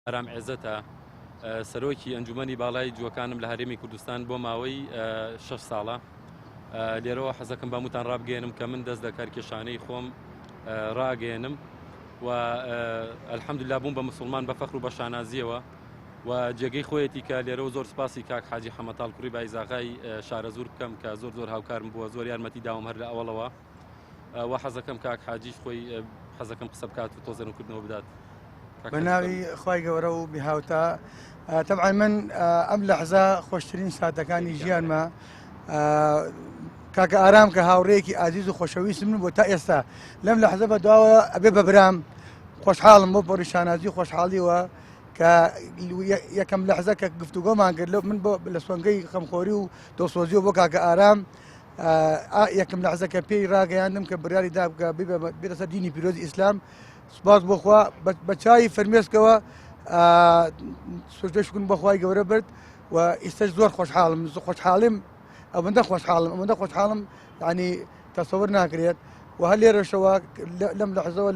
ئارام عێزەتە سەرۆکی ئەنجومەنی باڵای جووەکانم لە هەرێمی کوردستان بۆ ماوەی 6 ساڵە لێرەوە حەزەکەم باموتان ڕابگەێنم کە من دەست لە کارکێشانەی خۆم ڕاگەێنم و ئەلحەمدوللا بووم بە موسڵمان بە فەخر و بە شانازیەوە و جێگەی خۆیەتی کە لێرەوە زۆر سپاسی کاک حاجی حەمەتاڵ کوڕی بایزاغای شارە زۆر بکەم کە زۆر هاوکارم بووە زۆر یارمەتی داوم هەر لە ئەوڵەوە و حەزەکەم کاک حاجیش خۆی حەزەکەم قسە بکات و تۆزێنکردنەوە بدات بەناوی خی گەورە و بیهاوتا طبعا من ئەم لەحزە خۆشترین ساتەکانی ژیانمە کاکە ئارام کە هاوڕێکی ئازیز و خۆشەویست من بۆ تا ئێستا لەم لەحزە بە دواوە ئەبێ بەبرام خۆشحاڵم بۆ پۆری شانازی خۆشحاڵیەوە کە یەکەم لەحزە کە گفتوگۆمان کرد لەو من بۆ لە سۆنگەی خەمخۆری و دۆسۆزیەوە بۆ کاکە ئارام یەکەم لەحزە کە پێی ڕاگەیاندم کە بڕیاری دا بکە بێتە سەر دینی پیرۆزی ئیسلام سپاس بۆخوا بە چای فەرمێسکەوە سوژدەشکن بەخوای گەورە برد و ئێستش زۆر خۆشحاڵم ئەوەندە خۆشحاڵم ینی تەسەور ناکرێت و هەر لێرەشەوە لەم لەحزەوە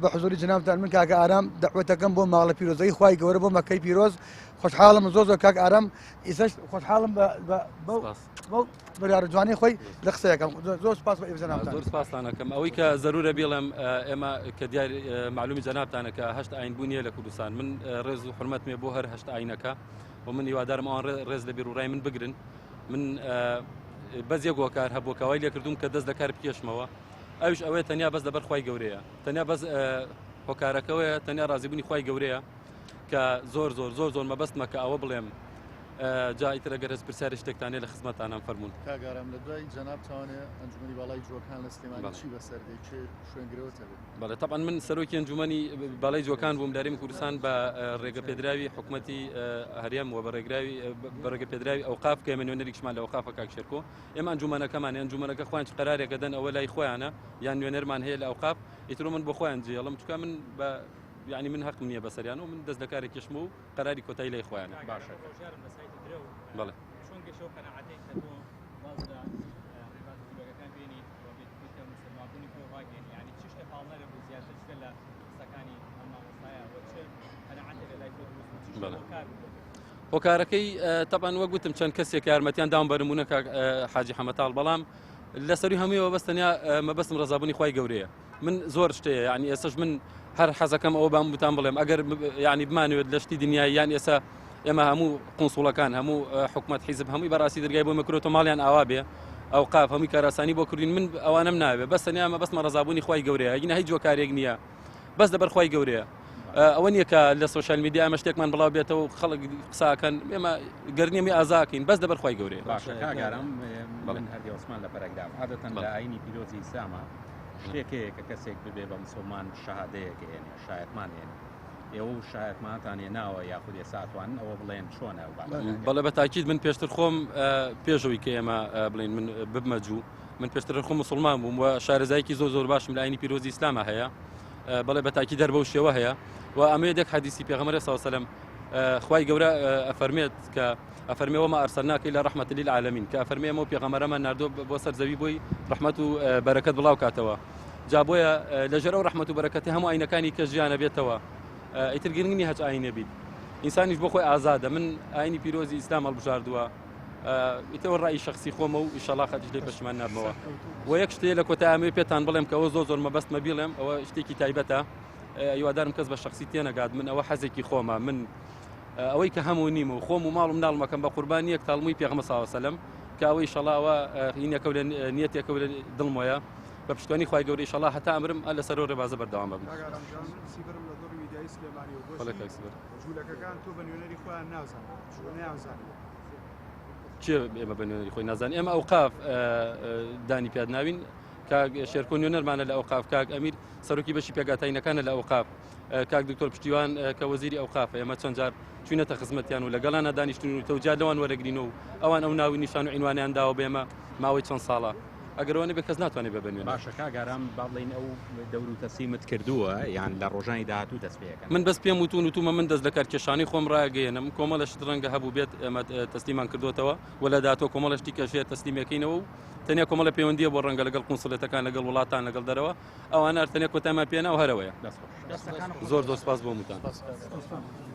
بە حزوری جنابتان من کاکە ئارام دەعوەتەکەم بۆ ماڵە پیرۆزەی خوای گەورە بۆ مەکەی پیرۆز خۆشحاڵم زۆر کاک ئارام ئێستش خۆشحاڵم بەریارە جوانی خۆی لە قسەیەکەم زۆر سپاس بە ئێوە زۆر سپاسانەکەم ئەوەی کە زەرورە بێڵم ئێمە کە دیار معلومی جەنابتانە کە هەشت ئاین بوونیە لە کوردستان من ڕێز و حرمەتمێ بۆ هەر هەشت ئاینەکە و من هیوادارم ئەوان ڕێز لە بیرڕای من بگرن من بەزیە گۆکار هەبووکەوەی لێکردوم کە دەست لە کار بکێشمەوە ئەوش ئەوەیە تەنیا بەس لەبەر خوای گەورەیە تەنیا بەس هۆکارەکەوەیە تەنیا ڕازیبوونی خوای گەورەیە کە زۆر مەبەستمە کە ئەوە بڵێم جا ئیتر ئەگەر هەست پرسیارە شتێکتانێ لە خزمەتانم فەرموون کاگارم لە دوای جەناب توانێ ئەنجومەنی باڵای جووەکان لە سلێمانی چی بەسەردەی چێ شوێنگرەوەتە بەڵێ طبعا من سەرۆکی ئەنجومەنی باڵای جووەکان بووم لە هەرێمی کوردستان بە ڕێگە پێدراوی حکوومەتی هەرێم و بە ڕێگە پێدراوی ئەوقاف کە ئێمە نوێنەرێکشمان لە ئەوقافە کاک شێرکۆ ئێمە ئەنجومەنەکەمان ئەنجومەنەکە خۆیان قەرارێکە دەن ئەوە لای خۆیانە یان نوێنەرمان هەیە لە ئەوقاف ئیتر من بۆ خۆیان جێڵم چکە من بە یعنی من حەقم نییە بەسەریان و من دەست لە کارێک کێشم و قەراری کۆتایی لای خۆیانە باشە بەڵێ چۆن گەشەوە قەناعەتەی کە تۆ باز لە ڕێبازیەکان بینی بێتە مسلمانبوونی خۆی ڕاگەێنی یعنی چ شتێک هاڵنەرە بوو زیاتر شتە لە قسەکانی ئەم مامۆستایە و چ قەناعەتێک لە لای تۆ دروست هۆکارەکەی تەبان وە گوتم چەند کەسێک یارمەتیان داوم بەرمونە کە حاجی حەمەتاڵ بەڵام لەسەری هەموویەوە بەستەنیا مەبەستم ڕزابوونی خوای گەورەیە من زۆر شتەیە یعنی ئێستش من هەر حەزەکەم ئەوە بام بتان بڵێم ئەگەر یعنی بمانوێت لە شتی دنیای یان ئێستا ئێمە هەموو قونسوڵەکان هەموو حکومەت حیزب هەمووی بەڕاستی دەرگای بۆ مەکرۆتۆ ماڵیان ئاوا بێ ئەو قاف هەمووی کاراسانی بۆ کردین من ئەوانم ناوێ بەس تەنیا مەبەستمە ڕزابوونی خوای گەورەیە ئەگەر هیچ جۆکارێک نییە بەس لەبەر خوای گەورەیە ئەوە نییە کە لە سوشال میدیا ئەمە شتێکمان بڵاو بێتەوە و خەڵک قساکەن ئێمە گەرنێمی ئازاکەین بەس لەبەر خوای گەورەیە باشە کاگارم من هەردی عوسمان لە پەرەگدام عادەتەن لە ئاینی پیرۆزی ئیسلامە شتێکەیە کە کەسێک ببێ بە مسلمان شەهادەیەک هێنێ شایەتمان هێنێ ئێوە و شایەتمانتان هێناوە یاخود ئێساتوان ئەوە بڵێن چۆنە بەڵێ بە تاکید من پێشتر خۆم پێشەوەی کە ئێمە بڵێن من ببمەجوو من پێشتر خۆم مسلمان بووم و شارەزایکی زۆر باشم لە ئاینی پیرۆزی ئیسلامە هەیە بەڵێ بە تاکید دەر بەو شێوە هەیە و ئەمە یەک حەدیسی پێغەمبەر صلی الله علیه و سلم خوای گەورە ئەفەرمێت کە ئەفەرمێ وما ئەرسەلناک إلا رحمة للعالمین کە ئەفەرمێ ئەمە پێغەمبەرەمان ناردۆ بۆ سەر زەوی بۆی ڕەحمەت و بەرەکەت بڵاو کاتەوە جا بۆیە لەژێر ئەو ڕەحمەت و بەرەکەتی هەموو ئاینەکانی کە ژیانە بێتەوە ئیتر گرنگ نییە هەچ ئاینێ بیت ئینسانیش بۆ خۆی ئازادە من ئاینی پیرۆزی ئیسلام هەڵبژاردووە ئیتەوە ڕای شەخسی خۆمە و ئینشەڵا خەتیش لێ پەشیمان نابمەوە و یەک شتێ لە کۆتای ئەمەوێ پێتان بڵێم کە ئەوە زۆر مەبەستمە بیڵێم ئەوە شتێکی تایبەتە هیوادارم کەس بە شخصی تێنەگات من ئەوە حەزێکی خۆمە من ئەوەی کە هەموو نیم و خۆم و ماڵ و مناڵمەکەم بە قوربانی یەک تاڵمووی پێغەمبەر صلی الله علیه و سلم کە ئەوەی ئینشەڵاوە هینەکە لە نیەتێکە لە دڵمۆیە بە پشتوانی خوای گەورەی ئینشەڵا هەتا ئەمرم لەسەر ئەو ڕێبازە بەردەوام بم جوولەکەکان تۆ بە نوێنەری خۆیان نازانن چێ ئێمە بە نوێنەری خۆی نازانین ئێمە ئەوقاف دانی پێات ناوین کاک شێرکۆ نوێنەرمانە لە ئەوقاف کاک ئەمیر سەرۆکی بەشی پێگاتاینەکانە لە ئەوقاف کاک دکتۆر پشتیوان کە وەزیری ئەوقافە ئێمە چەند جار چوینەتە خزمەتیان و لەگەڵانە دانیشتون و تەوجار لەوان وەرەگرین و ئەوان ئەو ناوی نیشان و عینوانیان داوە بێمە ماوەی چەند ساڵە ئەگەرەوەی بە کەس ناتوانێت بە بنوێن باشە کاگارام با بڵین ئەو دەور و تەسیمت کردووە یان لە ڕۆژانی داهاتوو دەست پێەکەن من بەس پێم وتومە من دەست لە کارکێشانی خۆم ڕاگەێنم کۆمەڵش ڕەنگە هەبوو بێت ئەمە تەسلیمان کردوتەوە ولا دااتۆ کۆمەڵشتی کەشێت تەسلیمەکەینەوە و تەنیا کۆمەڵە پەیوەندیە بۆ ڕەنگە لەگەڵ قونسڵێتەکان لەگەڵ وڵاتان لەگەڵ دەرەوە ئەوانە تەنیا کۆتامان پێێنە و هەرەوەیە زۆر سپاس بۆ وتان.